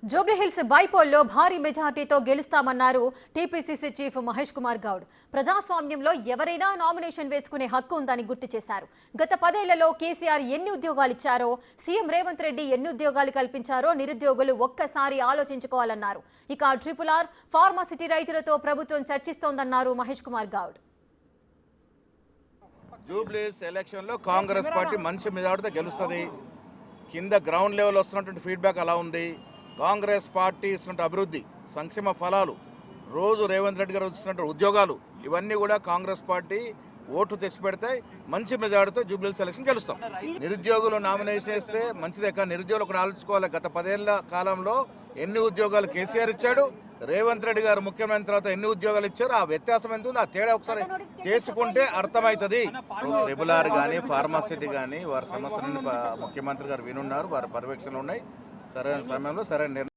జూబ్లీహిల్స్ బైపోల్లో భారీ మెజార్టీతో గెలుస్తామన్నారు TPCC chief Mahesh Kumar Goud. ప్రజాస్వామ్యంలో ఎవరైనా నామినేషన్ వేసుకునే హక్కు ఉందని గుర్తు చేశారు. గత 10 ఏళ్లలో కేసీఆర్ ఎన్ని ఉద్యోగాలు ఇచ్చారో, సీఎం రేవంత్ రెడ్డి ఎన్ని ఉద్యోగాలు కల్పించారో నిరుద్యోగులు ఒక్కసారి ఆలోచించుకోవాలన్నారు. ఇక RRR ఫార్మాసిటీ రైతులతో ప్రభుత్వం చర్చిస్తోందన్నారు మహేష్ కుమార్ గౌడ్. జూబ్లీహిల్స్ ఎలక్షన్ లో కాంగ్రెస్ పార్టీ మంచి మెజార్టీతో గెలుస్తుంది. కింద గ్రౌండ్ లెవెల్ వస్తున్నటువంటి ఫీడ్బ్యాక్ అలా ఉంది. కాంగ్రెస్ పార్టీ ఇస్తున్న అభివృద్ధి, సంక్షేమ ఫలాలు, రోజు రేవంత్ రెడ్డి గారు ఇస్తున్న ఉద్యోగాలు, ఇవన్నీ కూడా కాంగ్రెస్ పార్టీ ఓటు తెచ్చి పెడతాయి. మంచి మెజార్టీతో జూబ్లీహిల్స్ ఎలక్షన్ గెలుస్తాం. నిరుద్యోగులు నామినేషన్ వేస్తే మంచిదే, కానీ నిరుద్యోగులు ఒకటి ఆలోచించుకోవాలి. గత 10 ఏళ్ల కాలంలో ఎన్ని ఉద్యోగాలు కేసీఆర్ ఇచ్చాడు, రేవంత్ రెడ్డి గారు ముఖ్యమంత్రి తర్వాత ఎన్ని ఉద్యోగాలు ఇచ్చారు, ఆ వ్యత్యాసం ఎంత ఉంది, ఆ తేడా ఒకసారి చేసుకుంటే అర్థమవుతుంది. RRR కానీ ఫార్మాసిటీ కానీ వారి సమస్యలను ముఖ్యమంత్రి గారు వినున్నారు, వారి పర్యవేక్షణలు ఉన్నాయి. సరైన సమయంలో సరైన నిర్ణయం